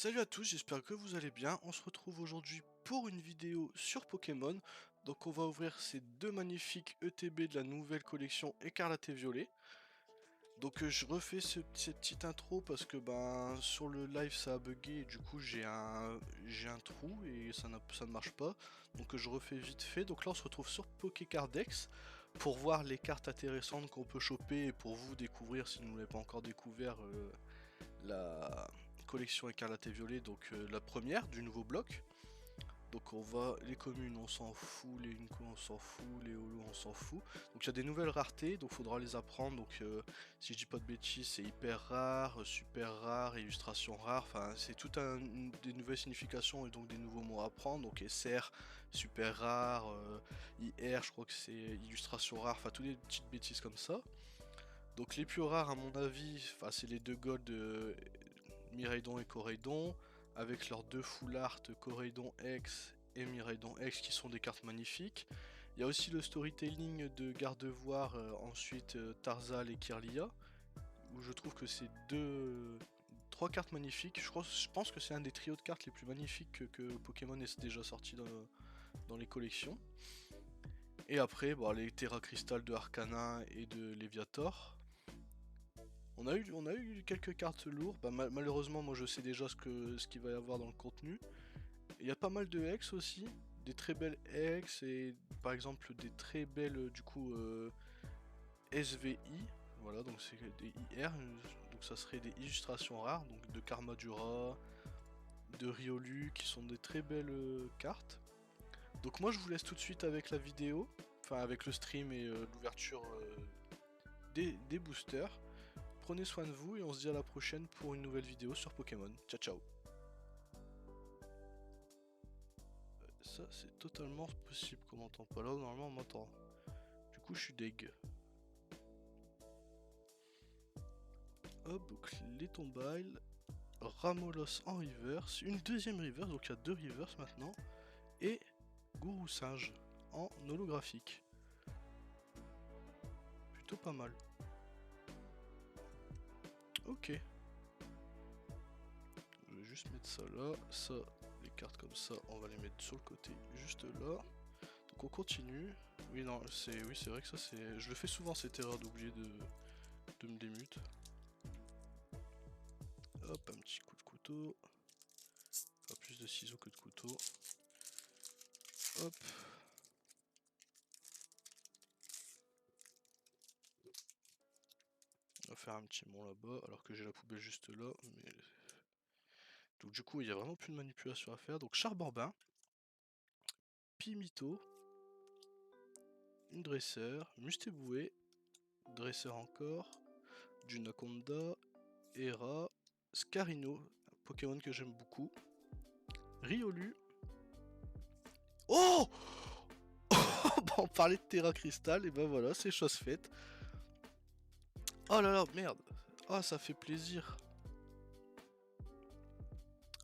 Salut à tous, j'espère que vous allez bien. On se retrouve aujourd'hui pour une vidéo sur Pokémon. Donc on va ouvrir ces deux magnifiques ETB de la nouvelle collection Écarlate et Violet. Donc je refais cette petite intro parce que sur le live ça a bugué et du coup j'ai un trou et ça ne marche pas. Donc je refais vite fait. Donc là on se retrouve sur Pokécardex pour voir les cartes intéressantes qu'on peut choper et pour vous découvrir si vous ne l'avez pas encore découvert la collection Écarlate et Violet, donc la première du nouveau bloc. Donc on va, les communes on s'en fout, les Unco on s'en fout, les Holo on s'en fout. Donc il y a des nouvelles raretés, donc faudra les apprendre. Donc si je dis pas de bêtises, c'est hyper rare, super rare, illustration rare. Enfin c'est tout des nouvelles significations et donc des nouveaux mots à apprendre. Donc SR, super rare, IR je crois que c'est illustration rare, enfin toutes les petites bêtises comme ça. Donc les plus rares à mon avis, c'est les deux gold Miraidon et Coraidon, avec leurs deux full art Coraidon X et Miraidon X qui sont des cartes magnifiques. Il y a aussi le storytelling de Gardevoir, ensuite Tarzal et Kirlia, où je trouve que c'est trois cartes magnifiques. Je pense que c'est un des trios de cartes les plus magnifiques que Pokémon ait déjà sorti dans les collections. Et après, les Terra Crystal de Arcana et de Léviator. On a eu quelques cartes lourdes, malheureusement moi je sais déjà ce qu'il va y avoir dans le contenu. Il y a pas mal de hex aussi, des très belles hex et par exemple des très belles SVI, voilà donc c'est des IR, donc ça serait des illustrations rares, donc de Karmadura, de Riolu qui sont des très belles cartes. Donc moi je vous laisse tout de suite avec la vidéo, enfin avec le stream et l'ouverture des boosters. Prenez soin de vous et on se dit à la prochaine pour une nouvelle vidéo sur Pokémon. Ciao ciao. Ça c'est totalement possible qu'on m'entend pas là, normalement on m'entend. Du coup je suis deg. Hop, donc les tombiles. Ramolos en reverse. Une deuxième reverse, donc il y a deux reverse maintenant. Et Gourou Singe en holographique. Plutôt pas mal. Ok. Je vais juste mettre ça là. Ça, les cartes comme ça, on va les mettre sur le côté juste là. Donc on continue. Oui non, c'est vrai que ça c'est. Je le fais souvent cette erreur d'oublier de me démute. Hop, un petit coup de couteau. Pas plus de ciseaux que de couteau. Hop. On va faire un petit mont là-bas, alors que j'ai la poubelle juste là. Mais... Donc du coup, il n'y a vraiment plus de manipulation à faire. Donc Charbambin, Pimito, une dresseur, Mustéboué, dresseur encore, Junaconda, Hera, Scarino, un Pokémon que j'aime beaucoup, Riolu. Oh on parlait de Terra Crystal, et ben voilà, c'est chose faite. Oh là là, merde. Ah, ça fait plaisir.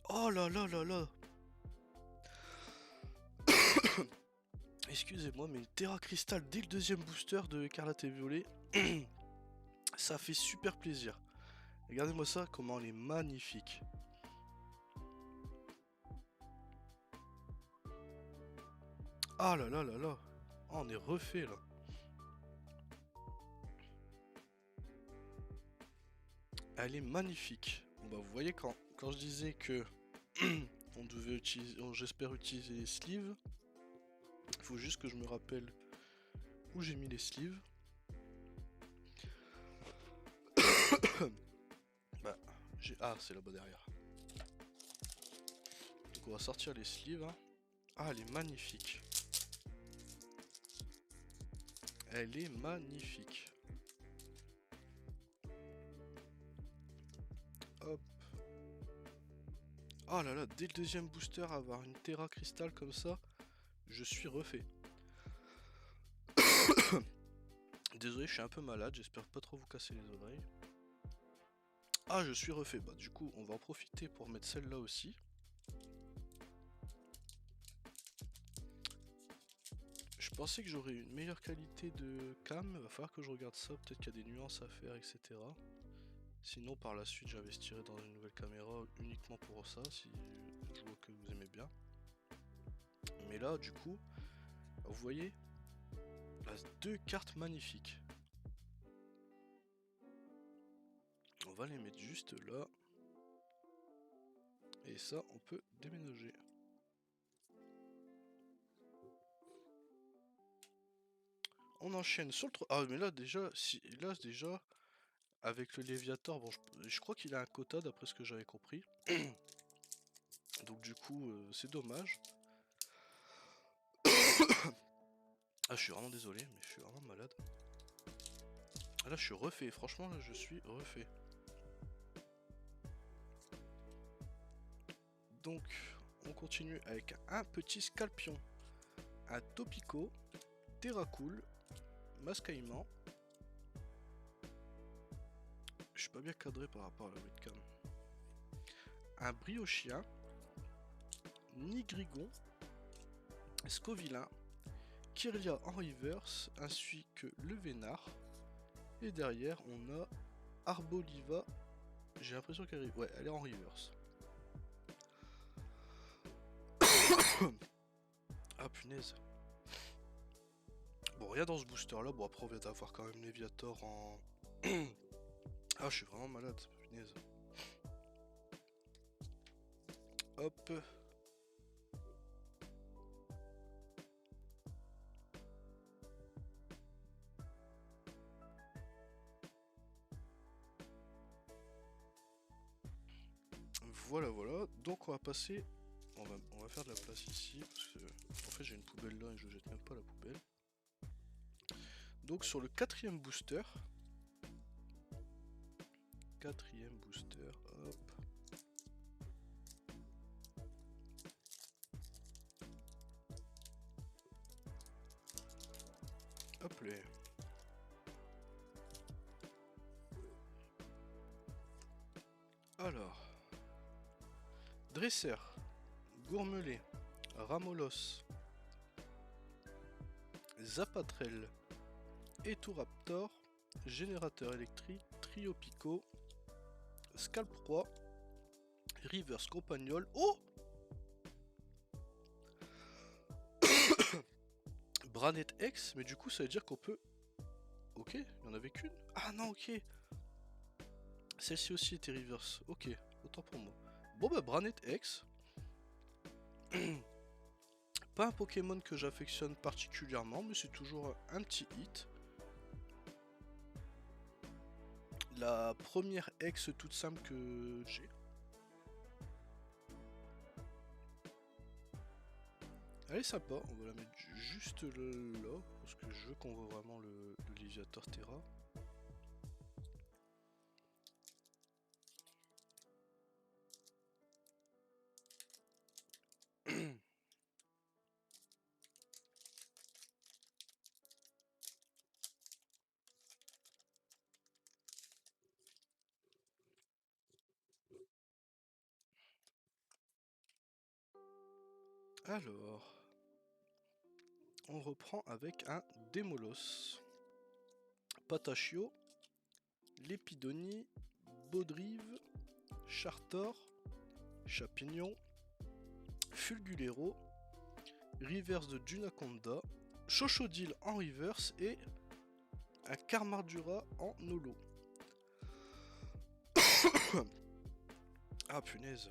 Oh là là là là. Excusez-moi, mais Terra Crystal dès le deuxième booster de Écarlate et Violet, ça fait super plaisir. Regardez-moi ça, comment elle est magnifique. Ah là là là là. Oh, on est refait là. Elle est magnifique. Bon bah vous voyez quand je disais que on devait utiliser, j'espère utiliser les sleeves. Il faut juste que je me rappelle où j'ai mis les sleeves. C'est là-bas derrière. Donc on va sortir les sleeves. Hein. Ah, elle est magnifique. Elle est magnifique. Hop. Oh là là, dès le deuxième booster, avoir une Terra Crystal comme ça, je suis refait. Désolé, je suis un peu malade, j'espère pas trop vous casser les oreilles. Ah, je suis refait. Bah du coup, on va en profiter pour mettre celle-là aussi. Je pensais que j'aurais une meilleure qualité de cam, va falloir que je regarde ça, peut-être qu'il y a des nuances à faire, etc. Sinon par la suite j'investirai dans une nouvelle caméra uniquement pour ça, si je vois que vous aimez bien. Mais là du coup, vous voyez, là, 2 cartes magnifiques. On va les mettre juste là. Et ça, on peut déménager. On enchaîne sur le... Ah mais là déjà, avec le Léviator, bon je crois qu'il a un quota d'après ce que j'avais compris. Donc du coup, c'est dommage. Ah je suis vraiment désolé, mais je suis vraiment malade. Ah, là je suis refait, franchement là je suis refait. Donc on continue avec un petit Scalpion, un Topico, Terracool, Mascaïman. Je suis pas bien cadré par rapport à la webcam. Un Briochien, Nigrigon, Scovillain, Kirlia en reverse, ainsi que le Vénard. Et derrière on a Arboliva. J'ai l'impression qu'elle est... Ouais, elle est en reverse. Ah punaise. Bon, rien dans ce booster là. Bon, après on vient d'avoir quand même Léviator en... Ah, je suis vraiment malade, punaise. Hop. Voilà, voilà. Donc on va passer... On va faire de la place ici. Parce que, en fait, j'ai une poubelle là et je jette même pas la poubelle. Donc sur le 4ème booster. 4ème booster. Hop. Hop là. Alors. Dresseur. Gourmelet. Ramolos. Zapatrel. Eturaptor. Générateur électrique. Triopico. Scalproie. Reverse Compagnol. Oh! Branet X, mais du coup ça veut dire qu'on peut... Ok, il n'y en avait qu'une. Ah non, ok. Celle-ci aussi était reverse. Ok, autant pour moi. Bon bah Branet X. Pas un Pokémon que j'affectionne particulièrement, mais c'est toujours un petit hit. La première X toute simple que j'ai. Elle est sympa, on va la mettre juste là, parce que je veux qu'on voit vraiment le Léviator Terra. Alors, on reprend avec un Démolos, Patachio, Lépidonie, Baudrive, Chartor, Chapignon, Fulgulero, reverse de Dunaconda, Chochodile en reverse et un Carmardura en holo. Ah punaise.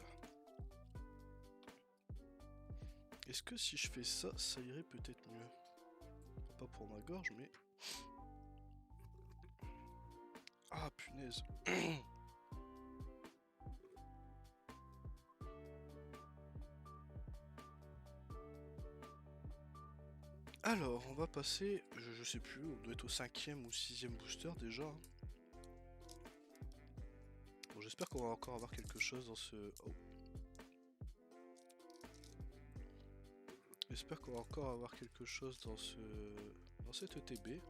Est-ce que si je fais ça, ça irait peut-être mieux? Pas pour ma gorge, mais... Ah punaise. Alors, on va passer, je sais plus, on doit être au 5ème ou 6ème booster déjà. Bon, j'espère qu'on va encore avoir quelque chose dans ce... Oh. J'espère qu'on va encore avoir quelque chose dans ce... dans cette ETB.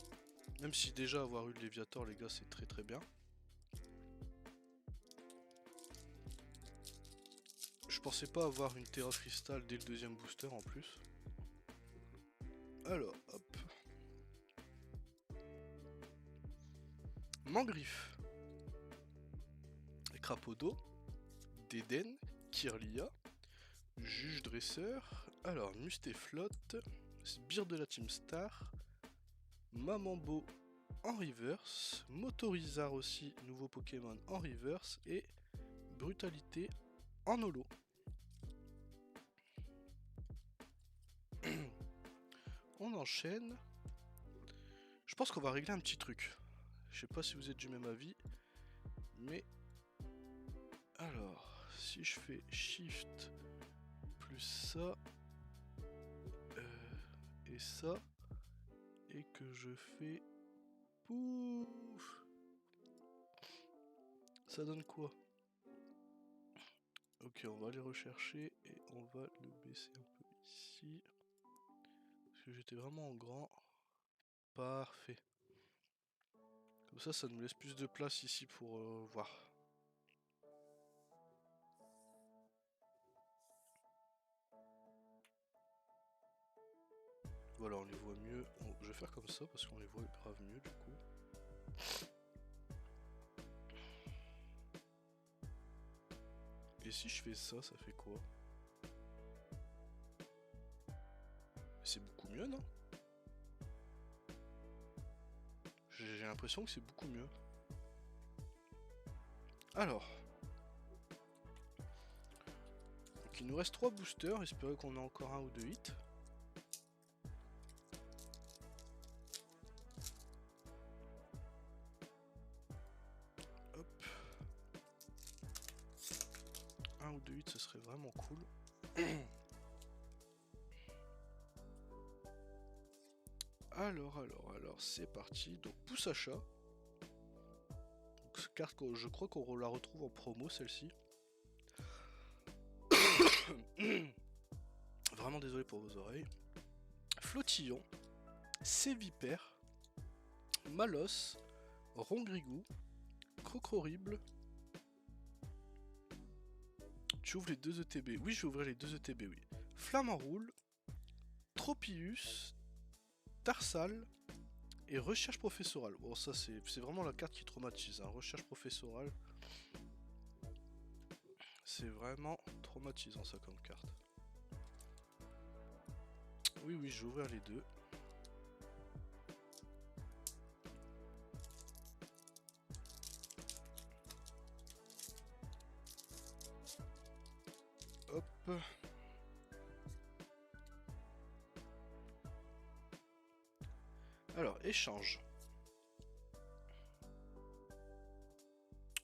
Même si déjà avoir eu le Léviator, les gars, c'est très très bien. Je pensais pas avoir une Terra Crystal dès le 2ème booster en plus. Alors, hop. Mangriffe. Crapodo, Déden, Kirlia, Juge Dresseur, alors Mustéflotte, Sbire de la Team Star, Mamambo en reverse, Motorizard aussi, nouveau Pokémon en reverse, et Brutalité en holo. On enchaîne. Je pense qu'on va régler un petit truc. Je sais pas si vous êtes du même avis, mais alors si je fais Shift plus ça et ça et que je fais pouf, ça donne quoi? Ok, on va aller rechercher et on va le baisser un peu ici parce que j'étais vraiment en grand. Parfait. Comme ça nous laisse plus de place ici pour voir. Voilà, on les voit mieux. Je vais faire comme ça parce qu'on les voit grave mieux du coup. Et si je fais ça, ça fait quoi? C'est beaucoup mieux, non? J'ai l'impression que c'est beaucoup mieux. Alors. Donc il nous reste 3 boosters, espérons qu'on ait encore un ou deux hits. Hop. Un ou deux hits, ce serait vraiment cool. Alors, c'est parti. Donc pouce achat. Donc, carte, je crois qu'on la retrouve en promo, celle-ci. Vraiment désolé pour vos oreilles. Flottillon, Sévipère, Malos, Rongrigou, Crocorible. Tu ouvres les 2 ETB. Oui, je vais ouvrir les 2 ETB, oui. Flamme-en-roule, Tropius, Tarsal et Recherche professorale. Bon, ça c'est vraiment la carte qui traumatise, hein. Recherche professorale. C'est vraiment traumatisant ça comme carte. Oui, oui, je vais ouvrir les 2. Hop. Alors, échange.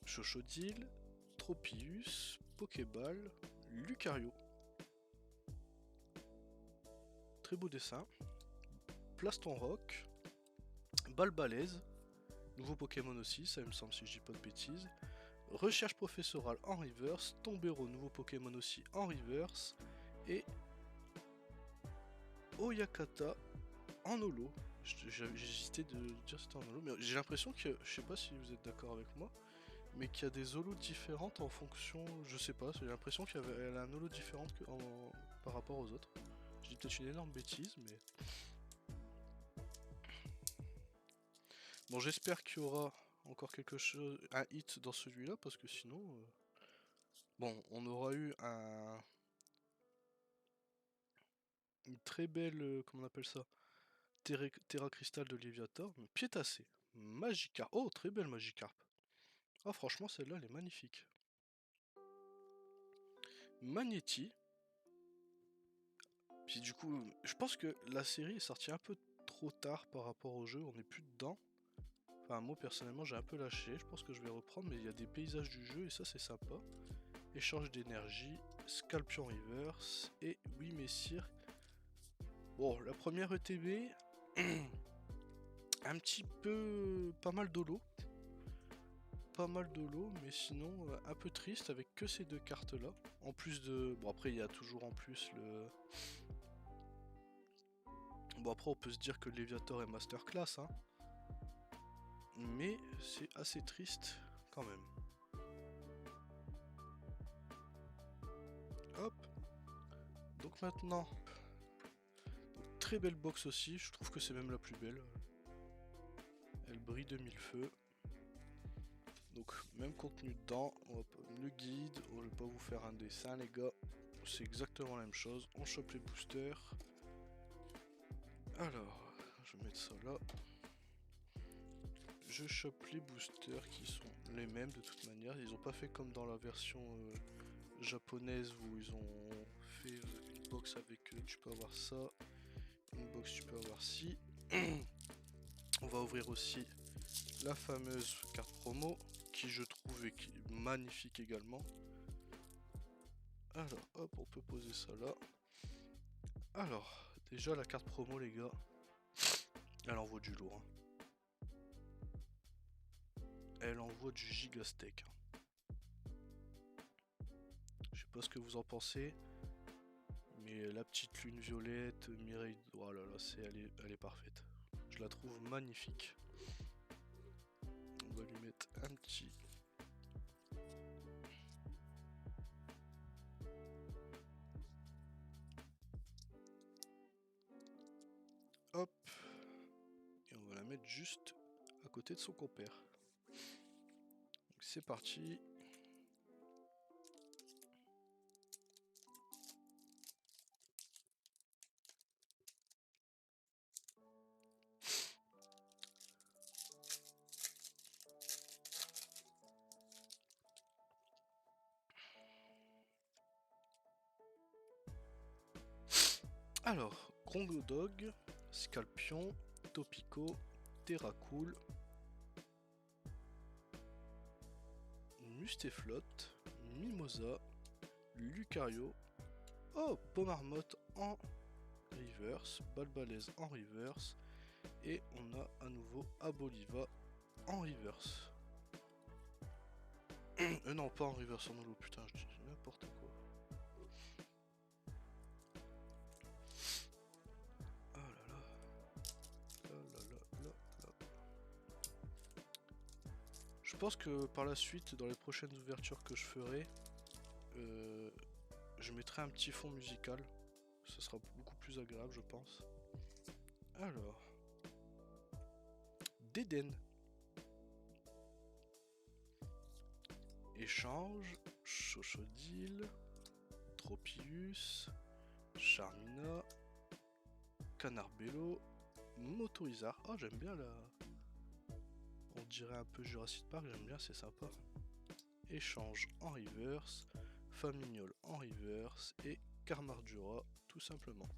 Chochodile, Tropius, Pokéball, Lucario. Très beau dessin. Plaston Rock, Balbalaise, nouveau Pokémon aussi, ça il me semble si je dis pas de bêtises. Recherche professorale en reverse, Tombero, nouveau Pokémon aussi en reverse, et Oyakata en holo. J'hésitais de dire c'était en holo, mais j'ai l'impression que, je sais pas si vous êtes d'accord avec moi, mais qu'il y a des holos différentes en fonction, je sais pas, j'ai l'impression qu'elle a un holo différent par rapport aux autres. Je dis peut-être une énorme bêtise, mais... Bon, j'espère qu'il y aura encore quelque chose, un hit dans celui-là, parce que sinon... Bon, on aura eu une très belle, comment on appelle ça, Terra Cristal de Léviator, Piétassé, Magikarp, oh très belle Magikarp. Oh franchement celle-là elle est magnifique. Magnéti. Puis du coup, je pense que la série est sortie un peu trop tard par rapport au jeu, on n'est plus dedans. Enfin moi personnellement j'ai un peu lâché, je pense que je vais reprendre, mais il y a des paysages du jeu et ça c'est sympa. Échange d'énergie, Scalpion Reverse, et oui messire. Bon, la première ETB, un petit peu... pas mal d'holo. Pas mal d'holo, mais sinon un peu triste avec que ces 2 cartes là. En plus de... Bon après il y a toujours en plus le... Bon après on peut se dire que Léviator est masterclass, hein. Mais c'est assez triste quand même. Hop. Donc maintenant... Très belle box aussi, je trouve que c'est même la plus belle. Elle brille de mille feux. Donc même contenu dedans, le guide, je vais pas vous faire un dessin les gars, c'est exactement la même chose, on chope les boosters. Alors, je vais mettre ça là. Je chope les boosters qui sont les mêmes de toute manière, ils ont pas fait comme dans la version japonaise où ils ont fait une box avec tu peux avoir ça, une box tu peux avoir ci. On va ouvrir aussi la fameuse carte promo qui je trouve est magnifique également. Alors hop, on peut poser ça là. Alors déjà la carte promo les gars, elle envoie du lourd hein. Elle envoie du giga steak hein. Je sais pas ce que vous en pensez, mais la petite lune violette, Mireille, oh là là, elle est parfaite. Je la trouve magnifique. On va lui mettre un petit. Hop. Et on va la mettre juste à côté de son compère. C'est parti. Alors, Grongodog, Scalpion, Topico, Terracool, Mustéflotte, Mimosa, Lucario, oh, Pomarmotte en reverse, Balbalaise en reverse, et on a à nouveau Aboliva en reverse. Non, pas en reverse en holo, putain, je dis n'importe quoi. Oh là là. Oh là là là là. Je pense que par la suite, dans les prochaines ouvertures que je ferai, je mettrai un petit fond musical. Ce sera beaucoup plus agréable, je pense. Alors. Déden. Échange. Chochodile. Tropius. Charmina. Canarbello. Motorizard. Oh, j'aime bien la... On dirait un peu Jurassic Park, j'aime bien, c'est sympa. Échange en reverse. Famignol en reverse. Et Carmardura, tout simplement.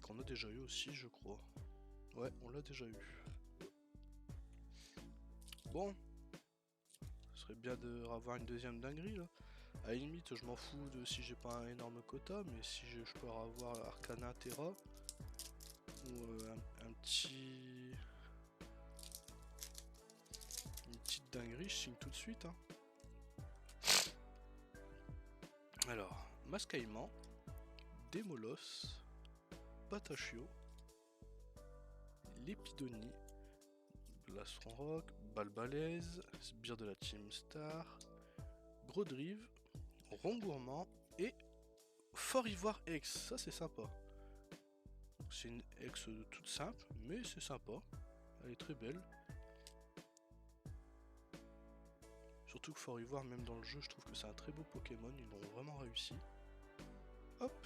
Qu'on a déjà eu aussi, je crois. Ouais, on l'a déjà eu. Bon. Ce serait bien de avoir une deuxième dinguerie, là. À la limite, je m'en fous de si j'ai pas un énorme quota, mais si je peux avoir Arcana Terra, ou un petit... Une petite dinguerie, je signe tout de suite. Hein. Alors, Mascaillement, Démolos, Patachio, Lépidonie, Blastron Rock, Balbalaise, Sbire de la Team Star, Grodrive, Rongourmand et Fort Ivoire X, ça c'est sympa. C'est une ex toute simple, mais c'est sympa. Elle est très belle. Surtout que Fort Ivoire, même dans le jeu, je trouve que c'est un très beau Pokémon. Ils l'ont vraiment réussi. Hop.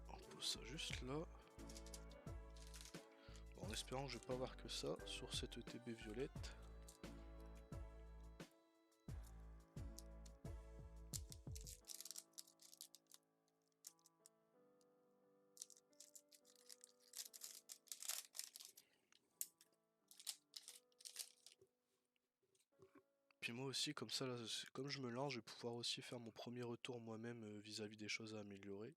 On pose ça juste là. En espérant que je vais pas avoir que ça sur cette ETB violette. Puis moi aussi, comme ça, là, comme je me lance, je vais pouvoir aussi faire mon premier retour moi-même vis-à-vis des choses à améliorer.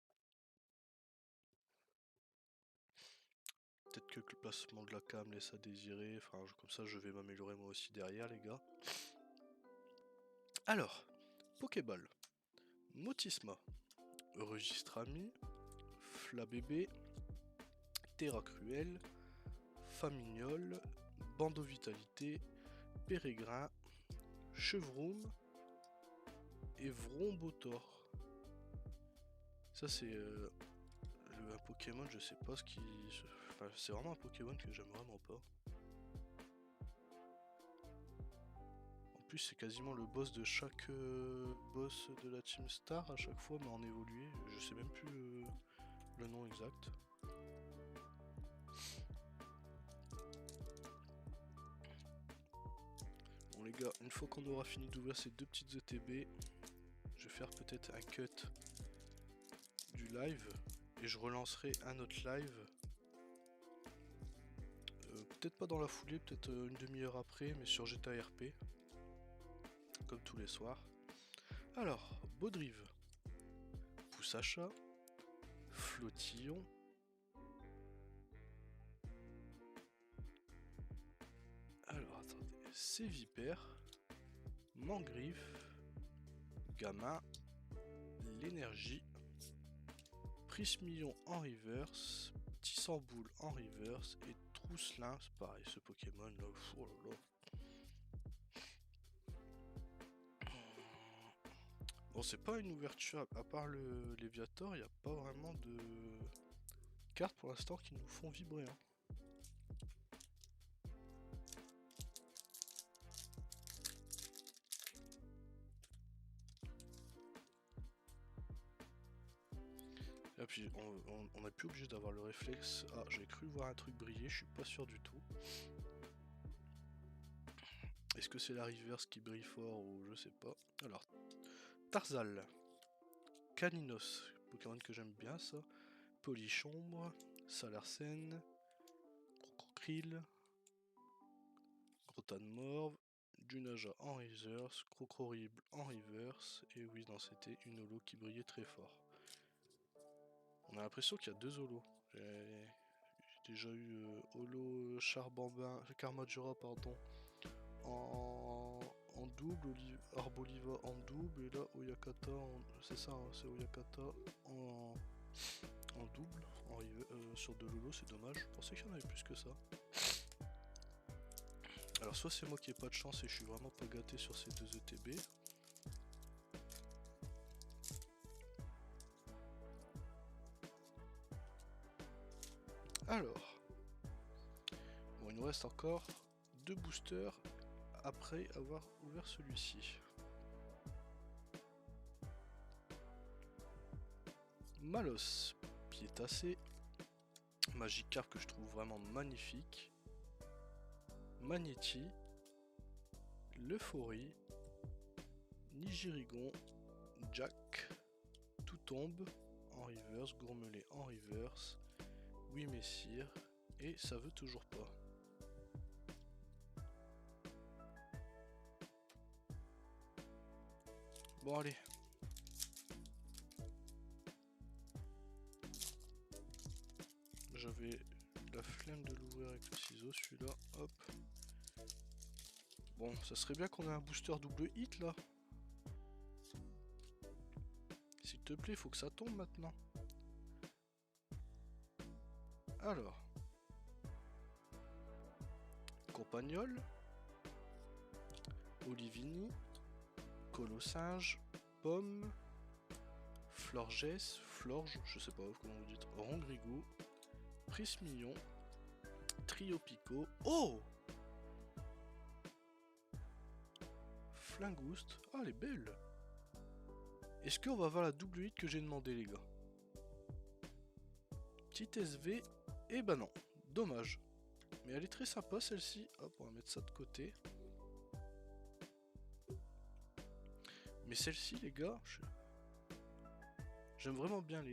Peut-être que le placement de la cam laisse à désirer, enfin comme ça je vais m'améliorer moi aussi derrière les gars. Alors, Pokéball, Motisma, Registrami, Flabébé, Terra Cruel, Famignol, Bandeau Vitalité, Pérégrin, Chevroom et Vrombotor. Ça c'est un Pokémon, je sais pas ce qui... Enfin, c'est vraiment un Pokémon que j'aime vraiment pas. En plus, c'est quasiment le boss de chaque boss de la Team Star à chaque fois, mais en évolué. Je sais même plus le nom exact. Bon les gars, une fois qu'on aura fini d'ouvrir ces deux petites ETB, je vais faire peut-être un cut du live et je relancerai un autre live. Peut-être pas dans la foulée, peut-être une demi-heure après, mais sur GTA RP. Comme tous les soirs. Alors, Baudrive, Poussacha, Flottillon. Alors, attendez, Sévipère, Mangriffe, Gamin, l'énergie, Prismillon en reverse, Tissamboule en reverse et Trousselin, c'est pareil ce Pokémon là, oh là là. Bon, c'est pas une ouverture, à part le Léviator, il n'y a pas vraiment de cartes pour l'instant qui nous font vibrer. Hein. Et puis on n'est plus obligé d'avoir le réflexe. Ah, j'ai cru voir un truc briller, je suis pas sûr du tout. Est-ce que c'est la reverse qui brille fort ou je sais pas. Alors, Tarzal, Caninos, Pokémon que j'aime bien ça. Polichombre, Salarsen, Crococryl, Grotanmorve, Dunaja en reverse, Crocorible en reverse. Et oui, non, c'était une holo qui brillait très fort. On a l'impression qu'il y a deux holos. J'ai déjà eu holo Charbambin, Carmajora, pardon, en double, Arboliva en double, et là Oyakata, c'est ça, hein, c'est Oyakata en double, sur de Lolo, c'est dommage, je pensais qu'il y en avait plus que ça. Alors soit c'est moi qui ai pas de chance et je suis vraiment pas gâté sur ces deux ETB. Alors, bon, il nous reste encore deux boosters après avoir ouvert celui-ci. Malos, Piétassé, Magikarp que je trouve vraiment magnifique, Magnéti, L'Euphorie, Nigirigon, Jack, Tout tombe en reverse, Gourmelet en reverse, Oui Messire, et ça veut toujours pas. Bon allez. J'avais la flemme de l'ouvrir avec le ciseau, celui-là, hop. Bon, ça serait bien qu'on ait un booster double hit là. S'il te plaît, faut que ça tombe maintenant. Alors. Compagnol. Olivini. Colossinge. Pomme. Florges. Florge, je sais pas comment vous dites. Rondrigo. Prismillon. Triopico. Oh! Flingouste. Ah, elle est belle. Est-ce qu'on va avoir la double hit que j'ai demandé, les gars? Petite SV. Eh ben non. Dommage. Mais elle est très sympa, celle-ci. Hop, on va mettre ça de côté. Mais celle-ci, les gars, j'aime vraiment bien.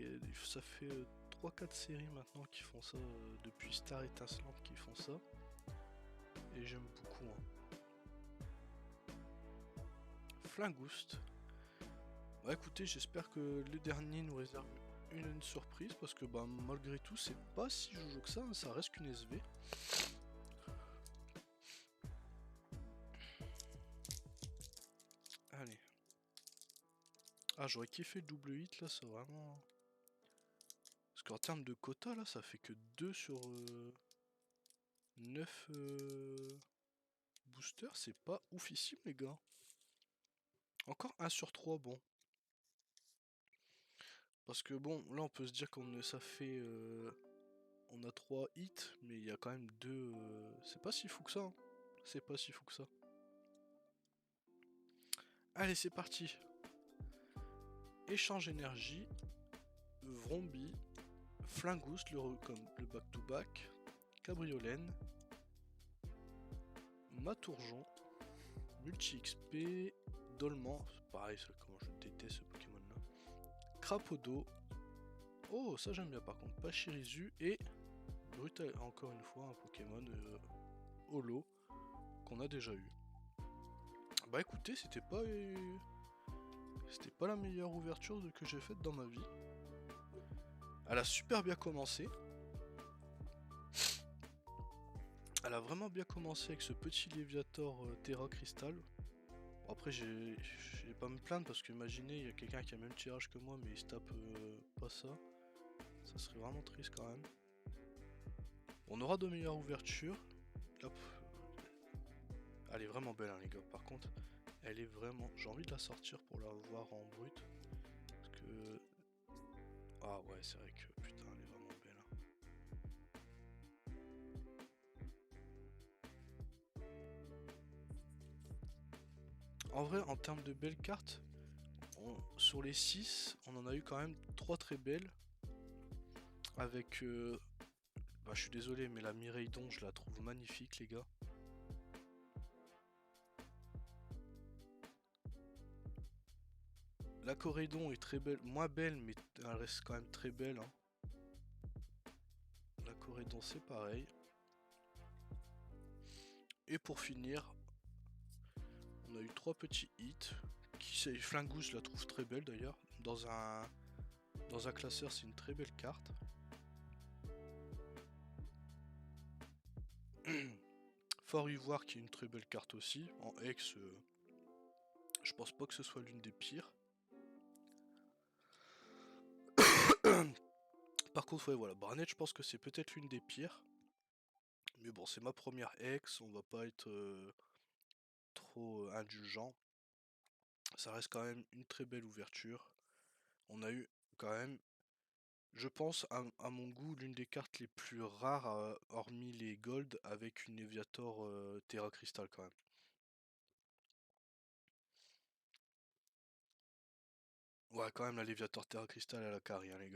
Ça fait 3-4 séries maintenant qui font ça. Depuis Star Étincelante qui font ça. Et j'aime beaucoup. Hein. Flingouste. Bah écoutez, j'espère que le dernier nous réserve une surprise. Parce que bah, malgré tout, c'est pas si jojo que ça. Hein, ça reste qu'une SV. Allez. Ah, j'aurais kiffé le double hit là, c'est vraiment... Parce qu'en termes de quota là, ça fait que 2 sur 9 boosters, c'est pas oufissime les gars. Encore 1 sur 3, bon. Parce que bon, là on peut se dire qu'on ça fait On a 3 hits, mais il y a quand même 2... C'est pas si fou que ça, hein. C'est pas si fou que ça. Allez, c'est parti. Échange énergie. Vrombi. Flingoust, comme le back-to-back. Cabriolène. Matourjon. Multi-XP. Dolman. Pareil, comment je déteste ce Pokémon-là. Crapodo. Oh, ça j'aime bien par contre. Pachirisu et Brutal, encore une fois un Pokémon holo qu'on a déjà eu. Bah écoutez, c'était pas la meilleure ouverture que j'ai faite dans ma vie. Elle a super bien commencé. Elle a vraiment bien commencé avec ce petit Léviator Terra Crystal. Bon, après, je vais pas me plaindre parce que imaginez, il y a quelqu'un qui a le même tirage que moi, mais il se tape pas ça. Ça serait vraiment triste quand même. On aura de meilleures ouvertures. Hop. Elle est vraiment belle, hein, les gars. Par contre, elle est vraiment... J'ai envie de la sortir pour la voir en brut. Parce que... Ah ouais, c'est vrai que putain, elle est vraiment belle. Hein. En vrai, en termes de belles cartes, sur les 6, on en a eu quand même 3 très belles. Avec... Bah, je suis désolé, mais la Miraidon, je la trouve magnifique, les gars. La Corédon est très belle, moins belle, mais elle reste quand même très belle. Hein. La Corédon, c'est pareil. Et pour finir, on a eu 3 petits hits. Flingoust, je la trouve très belle d'ailleurs. Dans un classeur, c'est une très belle carte. Fort Ivoire, qui est une très belle carte aussi. En ex, je pense pas que ce soit l'une des pires. Par contre, ouais, voilà, Barnet, je pense que c'est peut-être l'une des pires. Mais bon, c'est ma première ex, on va pas être trop indulgent. Ça reste quand même une très belle ouverture. On a eu quand même, je pense, à mon goût, l'une des cartes les plus rares, hormis les Gold, avec une Eviator Terra Crystal quand même. Ouais, quand même, la Léviator Terra Crystal, elle a carré, hein, les gars.